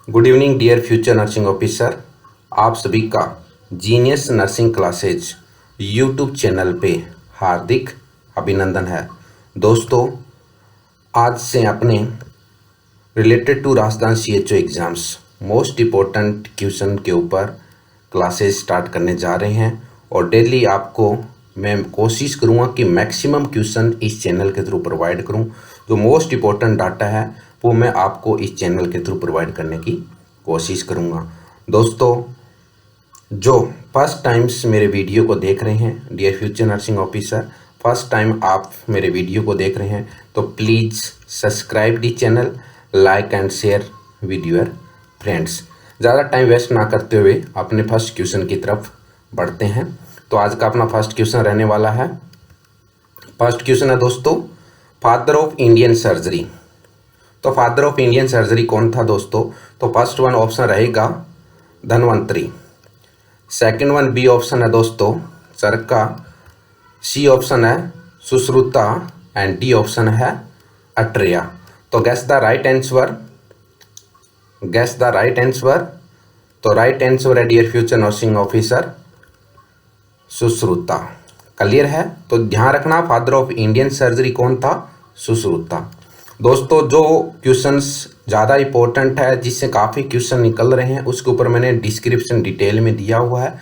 Good evening dear future nursing officer. आप सभी का genius nursing classes YouTube channel पे हार्दिक अभिनंदन है। दोस्तों, आज से अपने related to Rajasthan CHO exams most important question के ऊपर क्लासेस स्टार्ट करने जा रहे हैं और डेली आपको मैं कोशिश करूँगा कि मैक्सिमम क्वेश्चन इस चैनल के थ्रू प्रोवाइड करूँ। जो मोस्ट इम्पोर्टेंट डाटा है वो मैं आपको इस चैनल के थ्रू प्रोवाइड करने की कोशिश करूँगा। दोस्तों, जो फर्स्ट टाइम्स मेरे वीडियो को देख रहे हैं, dear future nursing officer, first time आप मेरे वीडियो को देख रहे हैं तो please subscribe the channel, like and share with your friends. ज़्यादा टाइम वेस्ट ना करते हुए अपने फर्स्ट क्वेश्चन की तरफ बढ़ते हैं। तो आज का अपना फर्स्ट क्वेश्चन रहने वाला है। फर्स्ट क्वेश्चन है दोस्तों, फादर ऑफ इंडियन सर्जरी। तो फादर ऑफ इंडियन सर्जरी कौन था दोस्तों? तो फर्स्ट वन ऑप्शन रहेगा Dhanvantari, second one B option है दोस्तों चरका, सी ऑप्शन है सुश्रुता एंड डी ऑप्शन है अट्रेया। तो guess the right answer, guess the right answer. तो राइट आंसर है dear future nursing officer Sushruta. Clear है? तो ध्यान रखना, फादर ऑफ इंडियन सर्जरी कौन था? सुश्रुता। दोस्तों, जो क्वेश्चंस ज़्यादा इंपॉर्टेंट है, जिससे काफ़ी क्वेश्चन निकल रहे हैं, उसके ऊपर मैंने डिस्क्रिप्शन डिटेल में दिया हुआ है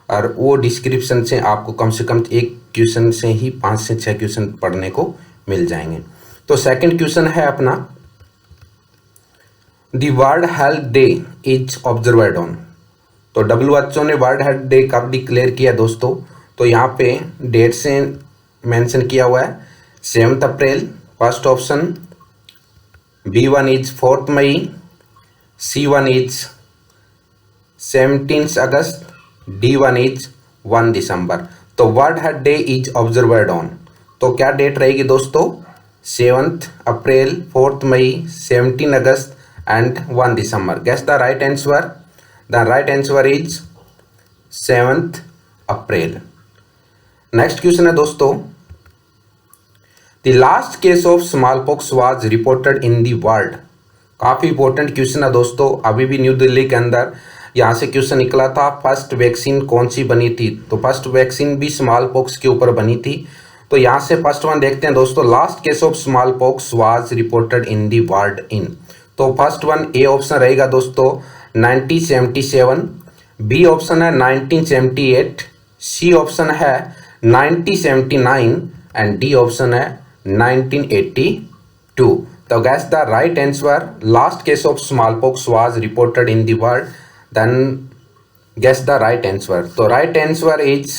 और वो डिस्क्रिप्शन से आपको कम से कम एक क्वेश्चन से ही 5 से 6 क्वेश्चन पढ़ने को मिल जाएंगे। तो सेकंड क्वेश्चन है अपना, the world health day is observed on. तो WHO ने वर्ल्ड हेल्थ डे कब डिक्लेयर किया दोस्तों? तो यहाँ पे डेट से मेंशन किया हुआ है 7 April, first option, B1 is 4 May, C1 is 17 August, D1 is 1 December. तो world health day is observed on, तो क्या डेट रहेगी दोस्तों? 7 April, 4 May, 17 August and 1 December. Guess the right answer. The right answer is 7 April. Next question है दोस्तों, the last case of smallpox was reported in the world. काफ़ी important question है दोस्तों। अभी भी न्यू दिल्ली के अंदर यहाँ से क्वेश्चन निकला था, फर्स्ट वैक्सीन कौन सी बनी थी? तो फर्स्ट वैक्सीन भी स्मॉल पॉक्स के ऊपर बनी थी। तो यहाँ से फर्स्ट वन देखते हैं दोस्तों, last case of smallpox was reported in the world in. तो फर्स्ट वन ए ऑप्शन रहेगा दोस्तों 1977, बी ऑप्शन है 1978, सी ऑप्शन है 1979 एंड डी ऑप्शन है 1982। तो guess the right answer, last case of smallpox was reported in the world, then guess the right answer. तो right answer is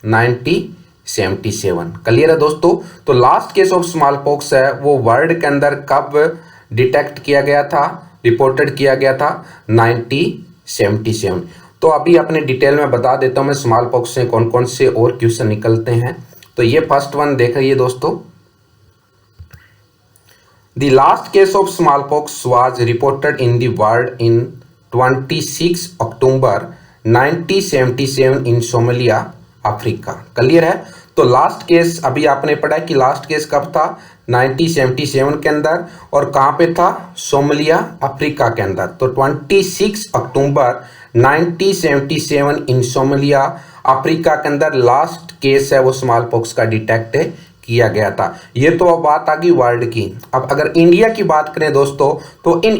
1977। Clear है दोस्तों? तो last case of smallpox है वो world के अंदर कब डिटेक्ट किया गया था, रिपोर्टेड किया गया था? 1977। तो अभी अपने डिटेल में बता देता हूँ मैं स्मॉल पॉक्स से कौन कौन से और क्वेश्चन निकलते हैं। तो ये फर्स्ट वन देख रही है दोस्तों, the last case of smallpox was reported in the world in 26 October 1977 in Somalia, Africa. Clear है? तो लास्ट केस अभी आपने पढ़ा कि लास्ट केस कब था? 1977 के अंदर, और कहाँ पे था? सोमालिया, अफ्रीका के अंदर। तो 26 अक्टूबर 1977 इन सोमालिया, अफ्रीका के अंदर लास्ट केस है वो स्मॉल पॉक्स का डिटेक्ट किया गया था। ये तो अब बात आ गई वर्ल्ड की। अब अगर इंडिया की बात करें दोस्तों, तो in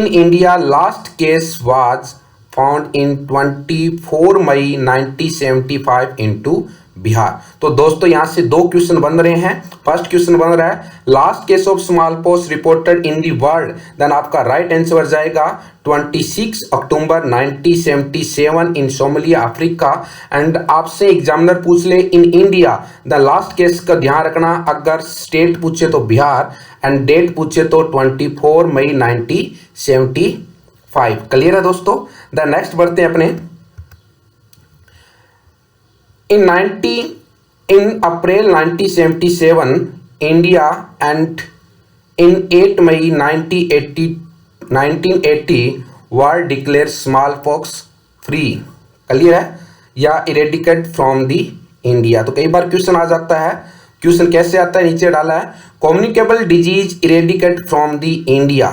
India last case was found in 24 May 1975 into Bihar. तो दोस्तों यहाँ से दो क्वेश्चन बन रहे हैं। फर्स्ट क्वेश्चन बन रहा है last case of smallpox reported in the world, then आपका राइट आंसर जाएगा 26 October 1977 in Somalia, Africa. And आपसे एग्जामिनर पूछ ले in India, the last case का ध्यान रखना, अगर स्टेट पूछे तो बिहार एंड डेट पूछे तो 24 मई 1975। क्लियर है दोस्तों? द नेक्स्ट बढ़ते हैं अपने, in April 1977 India and in 8 May 1980 world declared smallpox free। Clear है? या इरेडिकेट फ्रॉम दी इंडिया। तो कई बार क्वेश्चन आ जाता है, क्वेश्चन कैसे आता है नीचे डाला है, communicable disease eradicate from the India.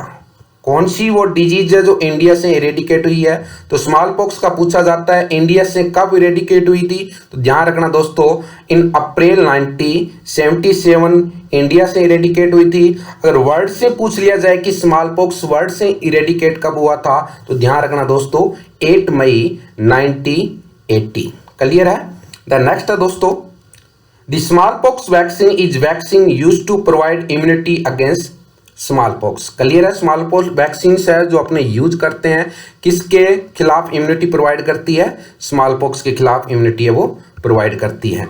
कौन सी वो डिजीज है जो इंडिया से इरेडिकेट हुई है? तो स्मॉल पॉक्स का पूछा जाता है इंडिया से कब इरेडिकेट हुई थी? तो ध्यान रखना दोस्तों, इन अप्रैल 1977 इंडिया से इरेडिकेट हुई थी। अगर वर्ड से पूछ लिया जाए कि स्मॉल पॉक्स वर्ड से इरेडिकेट कब हुआ था, तो ध्यान रखना दोस्तों 8 मई 1980। क्लियर है? द नेक्स्ट है दोस्तों, the smallpox vaccine is vaccine used to provide immunity against smallpox. Clear है? स्मॉल पॉक्स वैक्सीन है जो अपने यूज करते हैं, किसके खिलाफ इम्यूनिटी प्रोवाइड करती है? स्मॉल पॉक्स के खिलाफ इम्यूनिटी है वो प्रोवाइड करती है।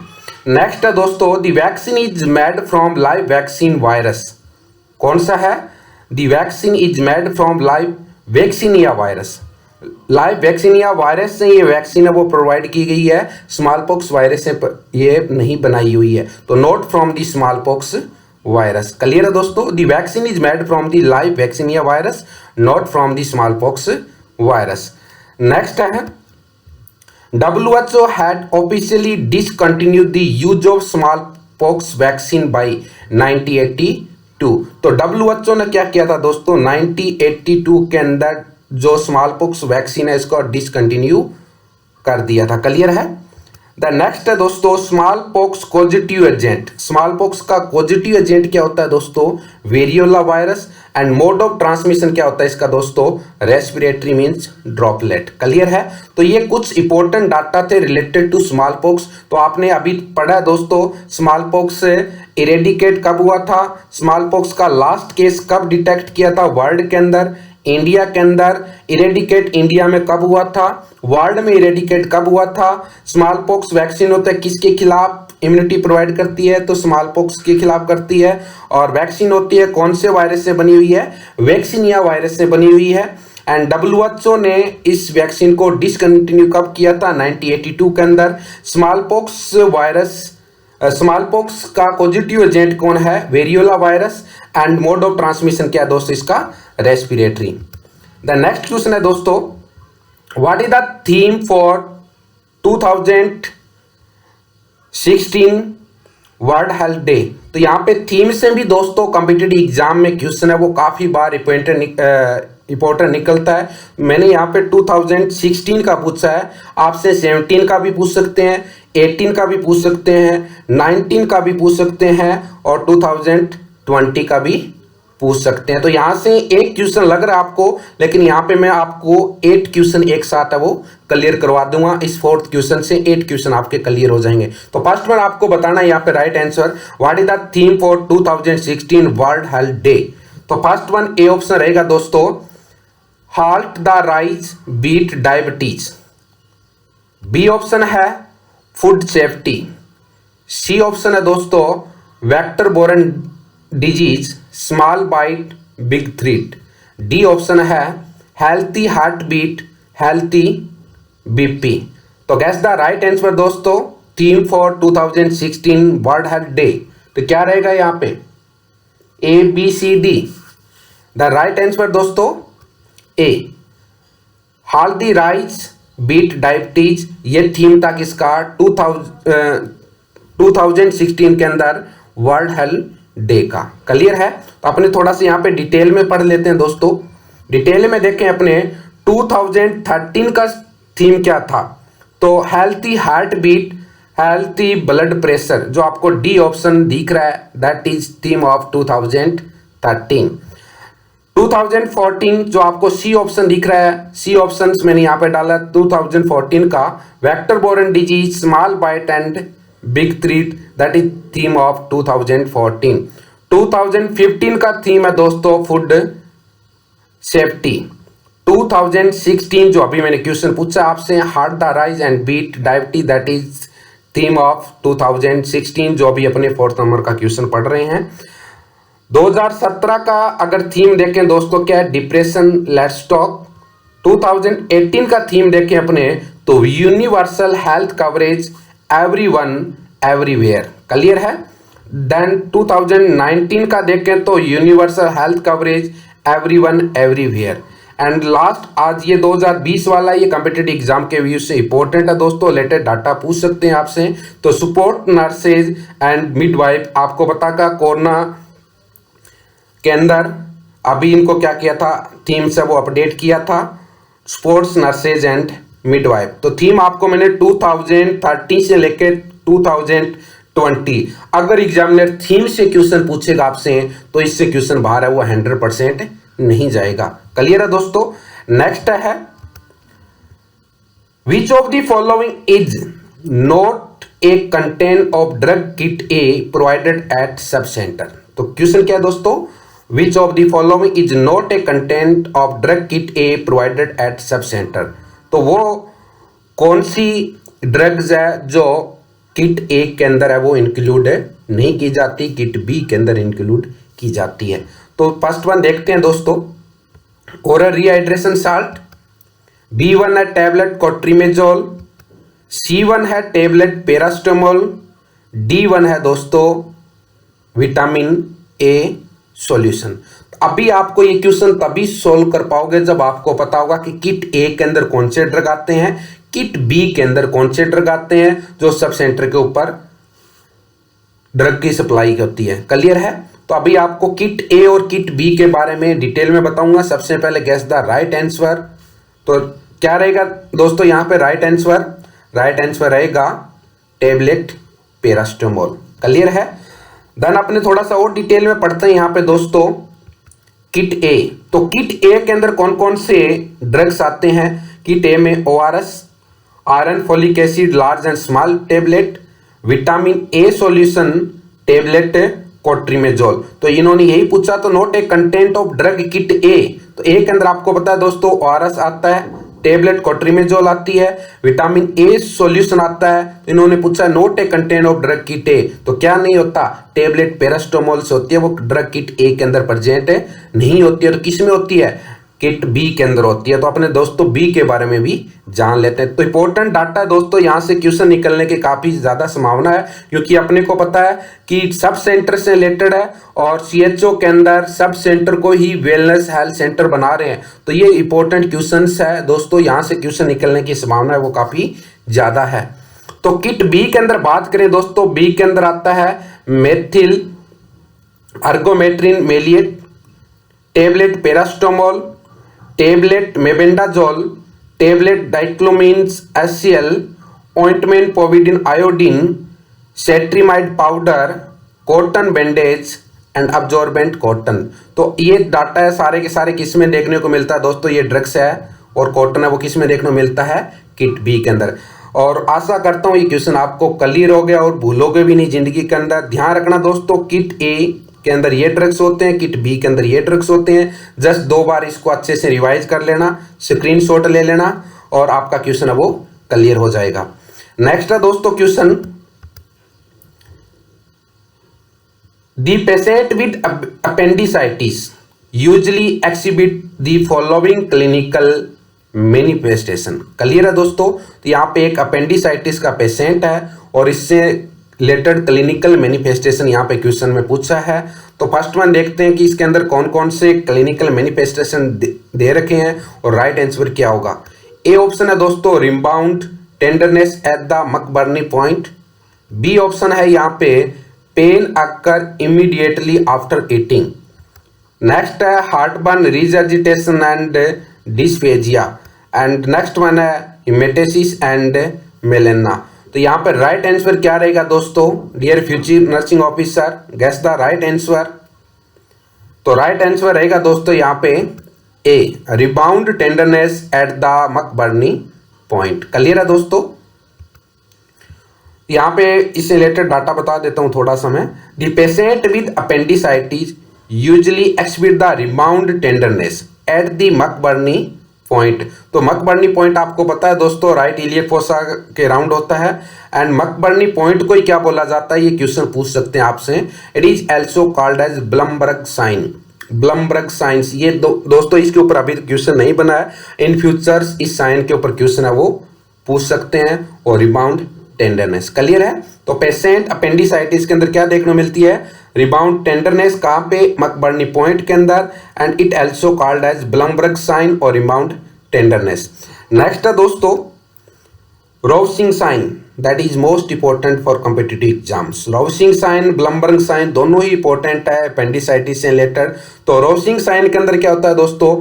नेक्स्ट है दोस्तों, the vaccine is made from live vaccine virus. कौन सा है? The vaccine is made from live vaccinia virus. Live vaccinia virus से ये वैक्सीन है वो प्रोवाइड की गई है, स्मॉल पॉक्स वायरस से ये नहीं बनाई हुई है। तो not from the small pox virus. Clear है दोस्तों? The vaccine is made from the live vaccinia virus, not from the small pox virus. Next है, WHO had officially discontinued the use of smallpox vaccine by 1982। तो WHO ने क्या किया था दोस्तों? 1982 के अंदर जो स्मॉल पॉक्स वैक्सीन है इसको डिसकंटिन्यू कर दिया था। क्लियर है? द नेक्स्ट है दोस्तों, small pox positive agent. Small pox का पॉजिटिव एजेंट क्या होता है दोस्तों? Variola virus. And mode of transmission क्या होता है इसका दोस्तों? Respiratory means droplet. क्लियर है? तो ये कुछ इंपॉर्टेंट डाटा थे रिलेटेड टू स्मॉल पॉक्स। तो आपने अभी पढ़ा दोस्तों स्मॉल पॉक्स इरेडिकेट कब हुआ था, स्मॉल पॉक्स का लास्ट केस कब डिटेक्ट किया था वर्ल्ड के अंदर, इंडिया के अंदर इरेडिकेट इंडिया में कब हुआ था, वर्ल्ड में इरेडिकेट कब हुआ था, स्मॉल पॉक्स वैक्सीन होता है किसके खिलाफ इम्यूनिटी प्रोवाइड करती है? तो स्मॉल पॉक्स के खिलाफ करती है। और वैक्सीन होती है कौन से वायरस से बनी हुई है? वैक्सीनिया वायरस से बनी हुई है। एंड WHO ने इस वैक्सीन को डिसकंटिन्यू कब किया था? 1982 के अंदर। Small pox virus, small pox का पॉजिटिव एजेंट कौन है? Variola virus. And mode of transmission क्या है दोस्तों इसका? रेस्पिरेटरी। द नेक्स्ट क्वेश्चन है दोस्तों, what is the theme for 2016 world health day? तो यहाँ पे थीम से भी दोस्तों कॉम्पिटिटिव एग्जाम में क्वेश्चन है वो काफी बार इंपॉर्टेंट निकलता है। मैंने यहाँ पे 2016 का पूछा है, आपसे 17 का भी पूछ सकते हैं, 18 का भी पूछ सकते हैं, 19 का भी पूछ सकते हैं और 2020 का भी पूछ सकते हैं। तो यहाँ से एक क्वेश्चन लग रहा है आपको, लेकिन यहाँ पे मैं आपको 8 क्वेश्चन एक साथ है वो क्लियर करवा दूंगा। इस 4th क्वेश्चन से 8 क्वेश्चन आपके क्लियर हो जाएंगे। तो फर्स्ट वन आपको बताना है यहाँ पे right answer, what is the theme for 2016 world health day? तो फर्स्ट वन ए ऑप्शन रहेगा दोस्तों, halt the rise beat diabetes। B option है फूड सेफ्टी। सी ऑप्शन है दोस्तों vector borne disease, small bite big threat. D option है healthy heart beat, healthy BP. तो guess the right answer दोस्तों theme for 2016 world health day. तो क्या रहेगा यहाँ पे? A B C D. The right answer दोस्तों A, halt the rise beat diabetes. ये थीम था किसका? 2016 के अंदर वर्ल्ड हेल्थ डे का। क्लियर है? तो अपने थोड़ा सा यहाँ पे डिटेल में पढ़ लेते हैं दोस्तों। डिटेल में देखें अपने 2013 का थीम क्या था? तो healthy heart beat, healthy blood pressure, जो आपको डी ऑप्शन दिख रहा है दैट इज थीम ऑफ 2013। 2014 जो आपको सी ऑप्शन दिख रहा है, सी ऑप्शन मैंने यहाँ पे डाला 2014 का vector borne disease, small bite and big threat, that is theme of 2014। 2015 का थीम है दोस्तों फूड सेफ्टी। 2016 जो अभी मैंने क्वेश्चन पूछा आपसे, halt the rise and beat diabetes, that is theme of 2016 जो अभी अपने 4th नंबर का क्वेश्चन पढ़ रहे हैं। 2017 का अगर थीम देखें दोस्तों क्या है? Depression let's talk. 2018 का थीम देखें अपने तो universal health coverage, everyone everywhere. Clear है? देन 2019 का देखें तो universal health coverage, everyone everywhere. And last आज ये 2020 वाला, ये कॉम्पिटिटिव एग्जाम के व्यू से इंपॉर्टेंट है दोस्तों, रिलेटेड डाटा पूछ सकते हैं आपसे। तो सपोर्ट नर्सेज एंड मिडवाइफ, आपको पता का कोरोना के अंदर अभी इनको क्या किया था? थीम से वो अपडेट किया था, स्पोर्ट्स नर्सेज एंड मिडवाइफ। तो थीम आपको मैंने 2030 से लेकर 2020, अगर एग्जामिनर थीम से क्वेश्चन पूछेगा आपसे तो इससे क्वेश्चन बाहर है वो 100% नहीं जाएगा। क्लियर है दोस्तों। नेक्स्ट है which of the following is not a content of drug kit A provided eight sub centre. तो क्वेश्चन क्या है दोस्तों, which of the following is not a content of drug kit A provided eight sub centre. तो वो कौन सी drugs है जो kit ए के अंदर है वो इंक्लूड नहीं की जाती, किट बी के अंदर इंक्लूड की जाती है। तो फर्स्ट वन देखते हैं दोस्तों, ओरल रिहाइड्रेशन साल्ट, B1 है टैबलेट कोट्रिमेजोल, C1 है टैबलेट पैरास्टामोल, D1 है दोस्तों विटामिन ए सॉल्यूशन। अभी आपको ये क्वेश्चन तभी सोल्व कर पाओगे जब आपको पता होगा कि किट ए के अंदर कौन से ड्रग आते हैं, किट बी के अंदर कौन से ड्रग आते हैं जो सब सेंटर के ऊपर ड्रग की सप्लाई होती है। क्लियर है। तो अभी आपको किट ए और किट बी के बारे में डिटेल में बताऊंगा। सबसे पहले गेस द राइट आंसर। तो क्या रहेगा दोस्तों यहाँ पे राइट आंसर रहेगा टैबलेट पैरास्टामोल। क्लियर है। देन अपने थोड़ा सा और डिटेल में पढ़ते हैं यहाँ पे दोस्तों किट ए। तो किट ए के अंदर कौन कौन से ड्रग्स आते हैं। किट ए में ORS, iron folic acid large and small tablet, vitamin A solution tablet cotrimoxazole. तो इन्होंने यही पूछा, तो not a content of drug kit A. तो ए के अंदर आपको पता है दोस्तों ORS आता है, टैबलेट कोट्रिमेजोल आती है, विटामिन ए सॉल्यूशन आता है। तो इन्होंने पूछा not a content of drug kit A. तो क्या नहीं होता, टैबलेट पैरास्टामोल से होती है, वो ड्रग किट ए के अंदर प्रेजेंट नहीं होती है। तो किस में होती है, किट बी के अंदर होती है। तो अपने दोस्तों बी के बारे में भी जान लेते हैं। तो इंपॉर्टेंट डाटा है दोस्तों, यहाँ से क्वेश्चन निकलने की काफी ज्यादा संभावना है, क्योंकि अपने को पता है कि सब सेंटर से रिलेटेड है और CHO के अंदर सब सेंटर को ही वेलनेस हेल्थ सेंटर बना रहे हैं। तो ये इंपॉर्टेंट क्वेश्चन है दोस्तों, यहाँ से क्वेश्चन निकलने की संभावना है वो काफी ज्यादा है। तो किट बी के अंदर बात करें दोस्तों, बी के अंदर आता है methyl ergometrine maleate, tablet paracetamol, tablet mebendazole, tablet dicyclomines HCl, ointment povidone iodine, cetrimide powder, cotton bandage and absorbent cotton. तो ये डाटा है सारे के सारे किस में देखने को मिलता है दोस्तों, ये ड्रग्स है और कॉटन है वो किस में देखने को मिलता है, किट बी के अंदर। और आशा करता हूँ ये क्वेश्चन आपको क्लियर हो गया और भूलोगे भी नहीं जिंदगी के अंदर। ध्यान रखना दोस्तों, किट ए के अंदर ये ड्रग्स होते हैं, किट बी के अंदर ये ड्रग्स होते हैं। जस्ट 2 बार इसको अच्छे से रिवाइज कर लेना, स्क्रीनशॉट ले लेना और आपका क्वेश्चन है वो क्लियर हो जाएगा। नेक्स्ट है दोस्तों question, the patient with appendicitis usually exhibit the following clinical manifestation. Clear है दोस्तों। तो यहाँ पे एक अपेंडिसाइटिस का पेशेंट है और इससे रिलेटेड क्लिनिकल मैनिफेस्टेशन यहाँ पे क्वेश्चन में पूछा है। तो फर्स्ट वन देखते हैं कि इसके अंदर कौन कौन से क्लिनिकल मैनिफेस्टेशन दे रखे हैं और राइट आंसर क्या होगा। ए ऑप्शन है दोस्तों rebound tenderness at the McBurney point. B option है यहाँ पे pain occur immediately after eating. Next है heartburn regurgitation and dysphagia and next one है हिमेटेसिस एंड मेलेना। तो यहाँ पर राइट आंसर क्या रहेगा दोस्तों, dear future nursing officer guess the right answer. तो राइट आंसर रहेगा दोस्तों यहाँ पे A rebound tenderness at the McBurney point. Clear है दोस्तों। यहाँ पे इससे रिलेटेड डाटा बता देता हूँ थोड़ा सा मैं। The patient with appendicitis usually exhibit the rebound tenderness at the McBurney point. तो मकबर्नी पॉइंट आपको पता है दोस्तों राइट इलियक फोसा के राउंड होता है एंड मकबर्नी पॉइंट को ही क्या बोला जाता है, ये क्वेश्चन पूछ सकते हैं आपसे। It is also called as Blumberg sign. Blumberg साइंस ये दोस्तों इसके ऊपर अभी क्वेश्चन नहीं बना है, इन फ्यूचर्स इस साइन के ऊपर क्वेश्चन है वो पूछ सकते हैं। और रिबाउंड टेंडरनेस क्लियर है। तो पेशेंट अपेंडिसाइटिस के अंदर क्या देखने मिलती है, रिबाउंड टेंडरनेस कहाँ पे, मकबर्नी पॉइंट के अंदर and it also called as Blumberg sign और रिबाउंड टेंडरनेस। नेक्स्ट है दोस्तों Rovsing sign that is most important for competitive exams. Rovsing sign Blumberg sign दोनों ही इंपॉर्टेंट है अपेंडिसाइटिस से रिलेटेड। तो रोवसिंग साइन के अंदर क्या होता है दोस्तों,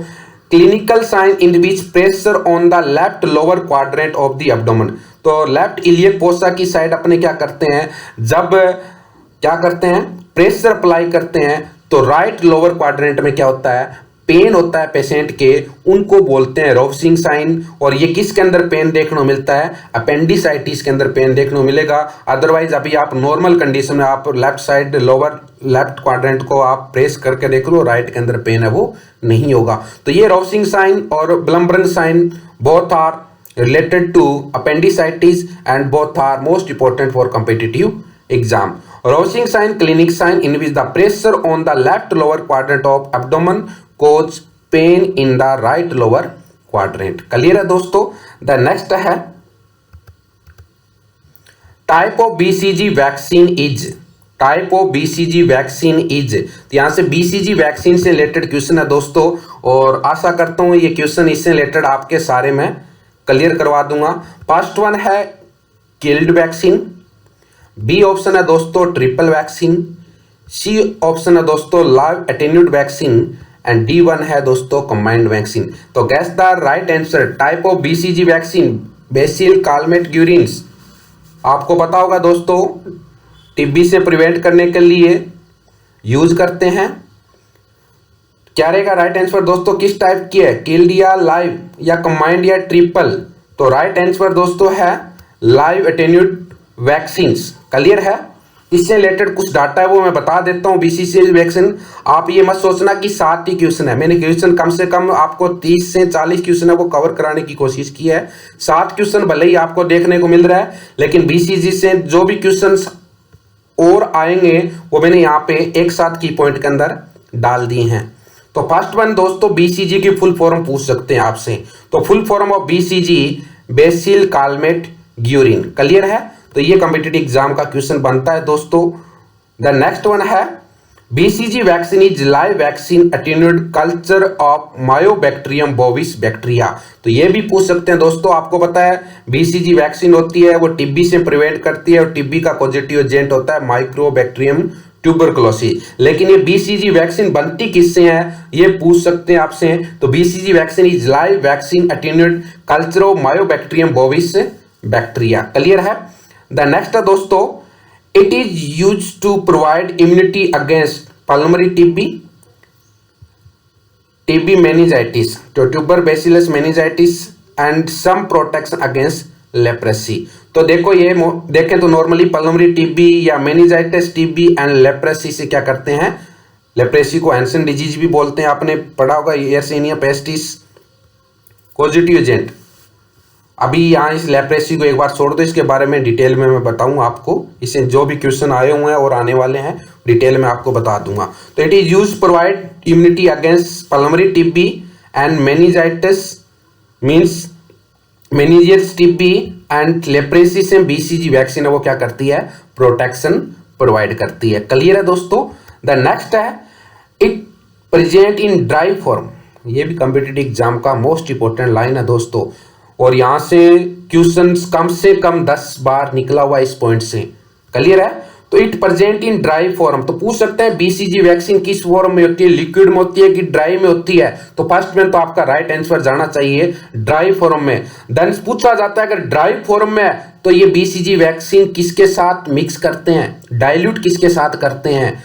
clinical sign in which pressure on the left lower quadrant of the abdomen. तो लेफ्ट इलियक फोसा की साइड अपने क्या करते हैं, जब क्या करते हैं प्रेशर अप्लाई करते हैं तो राइट लोअर क्वाड्रेंट में क्या होता है, पेन होता है पेशेंट के, उनको बोलते हैं रोवसिंग साइन। और ये किसके अंदर पेन देखने को मिलता है, अपेंडिसाइटिस के अंदर पेन देखने को मिलेगा। अदरवाइज अभी आप नॉर्मल कंडीशन में आप left side lower left quadrant को आप प्रेस करके देख लो, राइट के अंदर पेन है वो नहीं होगा। तो ये रोवसिंग साइन और Blumberg sign both are related to appendicitis and both are most important for competitive exam. Rousing sign, clinic sign in which the pressure on the left lower quadrant of abdomen cause pain in the right lower quadrant. Clear है दोस्तों। The next है type of BCG vaccine is, type of BCG vaccine is. तो यहाँ से BCG vaccine से related question है दोस्तों, और आशा करता हूँ ये क्वेश्चन इससे रिलेटेड आपके सारे में क्लियर करवा दूंगा। फर्स्ट वन है किल्ड वैक्सीन, बी ऑप्शन है दोस्तों ट्रिपल वैक्सीन, सी ऑप्शन है दोस्तों live attenuated vaccine and D one है दोस्तों कंबाइंड वैक्सीन। तो guess the right answer type of BCG vaccine bacille Calmette Guerin's. आपको पता होगा दोस्तों टीबी से प्रिवेंट करने के लिए यूज करते हैं। क्या रहेगा राइट आंसर दोस्तों, किस टाइप की है, किल्ड या लाइव या कंबाइंड या ट्रिपल। तो राइट आंसर दोस्तों है लाइव एटेन्यूड वैक्सीन्स। क्लियर है। इससे रिलेटेड कुछ डाटा है वो मैं बता देता हूं। BCG वैक्सीन आप ये मत सोचना कि 7 ही क्वेश्चन है, मैंने क्वेश्चन कम से कम आपको 30 से 40 क्वेश्चन है वो कवर कराने की कोशिश की है। 7 क्वेश्चन भले ही आपको देखने को मिल रहा है, लेकिन BCG से जो भी क्वेश्चन और आएंगे वो मैंने यहाँ पे एक साथ की पॉइंट के अंदर डाल दिए हैं। तो फर्स्ट वन दोस्तों BCG की फुल फॉर्म पूछ सकते हैं आपसे। तो full form of BCG BECIL Calmette Guérin. Clear है। तो ये कॉम्पिटिटिव एग्जाम का क्वेश्चन बनता है दोस्तों। द नेक्स्ट वन है BCG vaccine is live vaccine attenuated culture of mycobacterium bovis bacteria. तो ये भी पूछ सकते हैं दोस्तों। आपको पता है BCG वैक्सीन होती है वो टीबी से प्रिवेंट करती है और टीबी का पॉजिटिव एजेंट होता है माइक्रोबैक्टीरियम ट्यूबरकुलोसिस। लेकिन ये BCG वैक्सीन बनती किससे है ये पूछ सकते हैं आपसे। तो BCG vaccine is live vaccine attenuated culture of mycobacterium bovis bacteria. Clear है। द नेक्स्ट है दोस्तों it is use to provide immunity against pulmonary TB meningitis, tubercle bacillus meningitis and some protection against leprosy. तो देखो ये देखें तो normally pulmonary TB या meningitis TB and leprosy से क्या करते हैं, लेप्रेसी को हैंसन डिजीज भी बोलते हैं, आपने पढ़ा होगा येरसिनिया पेस्टिस पॉजिटिव एजेंट। अभी यहाँ इस लेप्रेसी को एक बार छोड़ दो, इसके बारे में डिटेल में मैं बताऊँ आपको। इससे जो भी क्वेश्चन आए हुए हैं और आने वाले हैं डिटेल में आपको बता दूंगा। तो it is use provide immunity against pulmonary TB and meningitis means meningeal TB and leprosy से BCG वैक्सीन है वो क्या करती है, प्रोटेक्शन प्रोवाइड करती है। क्लियर है दोस्तों। द नेक्स्ट है it present in dry form. ये भी कॉम्पिटिटिव एग्जाम का मोस्ट इंपोर्टेंट लाइन है दोस्तों, और यहां से क्वेश्चन कम से कम 10 बार निकला हुआ इस पॉइंट से। क्लियर है। तो it present in dry form. तो पूछ सकते हैं BCG वैक्सीन किस फॉर्म में होती है, लिक्विड में होती है कि ड्राई में होती है। तो फर्स्ट में तो आपका राइट आंसर जाना चाहिए ड्राई फॉर्म में। देन पूछा जाता है अगर ड्राई फॉर्म में तो ये BCG वैक्सीन किसके साथ मिक्स करते हैं, डाइल्यूट किसके साथ करते हैं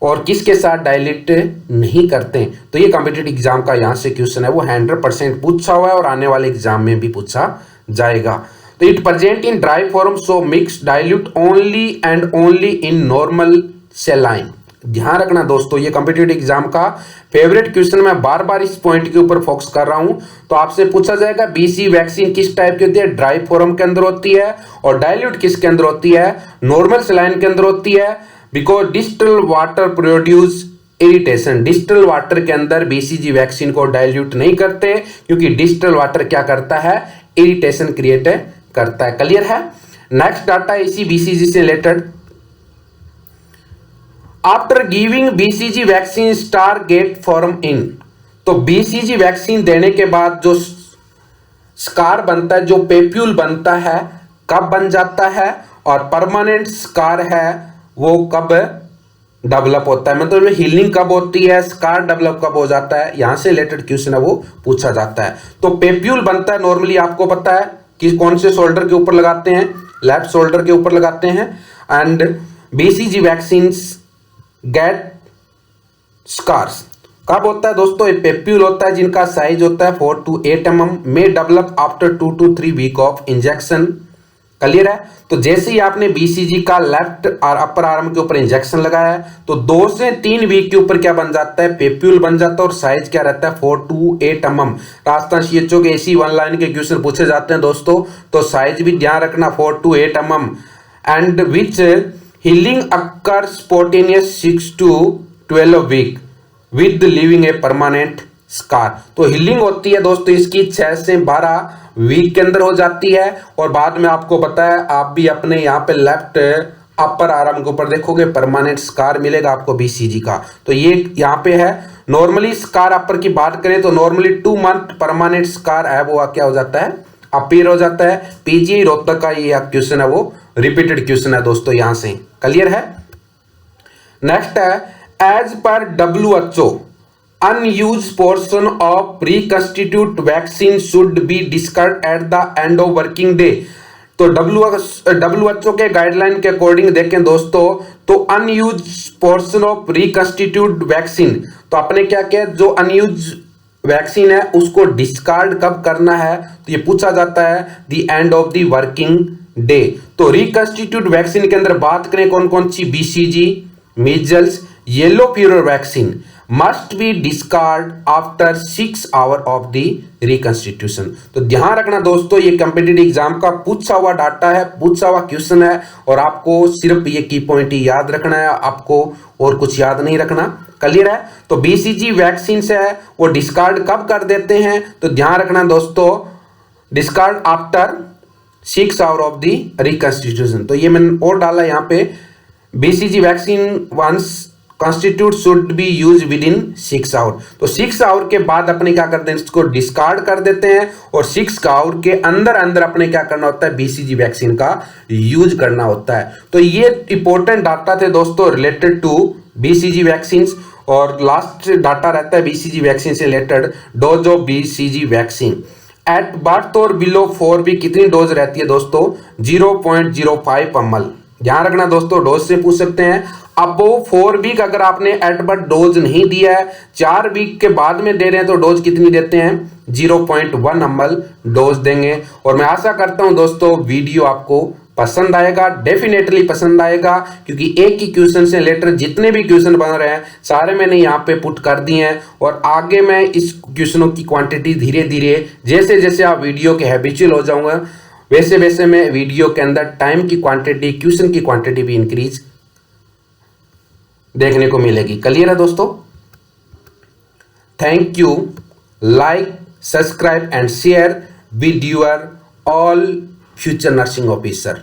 और किसके साथ डाइल्यूट नहीं करते हैं। तो ये कॉम्पिटिटिव एग्जाम का यहाँ से क्वेश्चन है वो 100% पूछा हुआ है और आने वाले एग्जाम में भी पूछा जाएगा। तो it present in dry form so mix dilute only and only in normal saline. ध्यान रखना दोस्तों ये कॉम्पिटिटिव एग्जाम का फेवरेट क्वेश्चन, मैं बार बार इस पॉइंट के ऊपर फोकस कर रहा हूं। तो आपसे पूछा जाएगा BCG वैक्सीन किस टाइप की होती है, ड्राई फॉर्म के अंदर होती है, और डाइल्यूट किसके अंदर होती है, नॉर्मल सेलाइन के अंदर होती है। Because distil water produce irritation, distil water के अंदर BCG वैक्सीन को डाइल्यूट नहीं करते क्योंकि डिस्टिल वाटर क्या करता है, इरिटेशन क्रिएट करता है। क्लियर है। नेक्स्ट डाटा इसी BCG से related. After giving BCG vaccine star get form in. तो BCG वैक्सीन देने के बाद जो स्कार बनता है, जो पेप्यूल बनता है, कब बन जाता है, और परमानेंट स्कार है वो कब डेवलप होता है, मतलब हीलिंग कब होती है, स्कार डेवलप कब हो जाता है, यहां से रिलेटेड क्वेश्चन है वो पूछा जाता है। तो पेप्यूल बनता है नॉर्मली आपको पता है कि कौन से शोल्डर के ऊपर लगाते हैं, लेफ्ट शोल्डर के ऊपर लगाते हैं। And BCG vaccine get scars कब होता है दोस्तों, ये पेप्यूल होता है जिनका साइज होता है 4 to 8 mm, में develop after 2 to 3 week of injection. Clear है। तो जैसे ही आपने बीसीजी का लेफ्ट और अपर आर्म के ऊपर इंजेक्शन लगाया है तो 2 से 3 वीक के ऊपर क्या बन जाता है, पेप्यूल बन जाता है, और साइज क्या रहता है 4 to 8 mm। राजस्थान सीएचओ के ऐसी वन लाइन के क्वेश्चन पूछे जाते हैं दोस्तों, तो साइज भी ध्यान रखना 4 to 8 mm। And which healing occur spontaneous 6 to 12 week with living a permanent scar. तो हीलिंग होती है दोस्तों इसकी 6 से 12 वीक के अंदर हो जाती है, और बाद में आपको पता है आप भी अपने यहाँ पे लेफ्ट अपर आर्म के ऊपर देखोगे परमानेंट स्कार मिलेगा आपको बीसीजी का। तो ये यहाँ पे है। नॉर्मली स्कार अपर की बात करें तो नॉर्मली 2 मंथ परमानेंट स्कार है वो क्या हो जाता है, अपीयर हो जाता है। पीजीआई रोहतक का ये क्वेश्चन है वो रिपीटेड क्वेश्चन है दोस्तों, यहां से क्लियर है। नेक्स्ट है as per WHO unused portion of pre-constituted vaccine should be discarded at the end of working day। तो WHO के गाइडलाइन के अकॉर्डिंग देखें दोस्तों तो अनयूज पोर्शन ऑफ रिकंस्टिट्यूट वैक्सीन, तो आपने क्या किया, जो अनयूज वैक्सीन है उसको डिस्कार्ड कब करना है, तो ये पूछा जाता है the end of the working day. तो रिकंस्टिट्यूट वैक्सीन के अंदर बात करें कौन कौन सी, BCG, measles, yellow fever vaccine must be discard after 6 hour of the reconstitution. तो ध्यान रखना दोस्तों ये कंपिटिटिव एग्जाम का पूछा हुआ डाटा है, पूछा हुआ क्वेश्चन है, और आपको सिर्फ ये की पॉइंट ही याद रखना है, आपको और कुछ याद नहीं रखना। क्लियर है। तो बीसीजी वैक्सीन से है वो डिस्कार्ड कब कर देते हैं, तो ध्यान रखना दोस्तों discard after 6 hour of the reconstitution. तो ये मैंने और डाला यहाँ पे, BCG vaccine once constitute should be use within 6 hour. तो 6 आवर के बाद अपने क्या करते हैं, इसको डिस्कार्ड कर देते हैं, और 6 आवर के अंदर अंदर अपने क्या करना होता है, बीसीजी वैक्सीन का यूज करना होता है। तो ये इंपॉर्टेंट डाटा थे दोस्तों रिलेटेड टू बीसीजी वैक्सीन। और लास्ट डाटा रहता है बीसीजी वैक्सीन से related, dose of BCG vaccine at birth और बिलो 4 वीक कितनी डोज रहती है दोस्तों, 0.05 ml। ध्यान रखना दोस्तों डोज से पूछ सकते हैं। अब वो 4 वीक अगर आपने एट बर्थ डोज नहीं दिया है, 4 वीक के बाद में दे रहे हैं, तो डोज कितनी देते हैं, 0.1 ml डोज देंगे। और मैं आशा करता हूं दोस्तों वीडियो आपको पसंद आएगा, डेफिनेटली पसंद आएगा, क्योंकि एक ही क्वेश्चन से रिलेटेड जितने भी क्वेश्चन बन रहे हैं सारे मैंने यहाँ पे पुट कर दिए हैं, और आगे मैं इस क्वेश्चनों की क्वांटिटी धीरे धीरे जैसे जैसे आप वीडियो के हैबिचुअल हो जाऊंगा वैसे वैसे मैं वीडियो के अंदर टाइम की क्वांटिटी, क्वेश्चन की क्वांटिटी भी इंक्रीज देखने को मिलेगी। क्लियर है दोस्तों। Thank you. Like, subscribe and share with your all future nursing officer.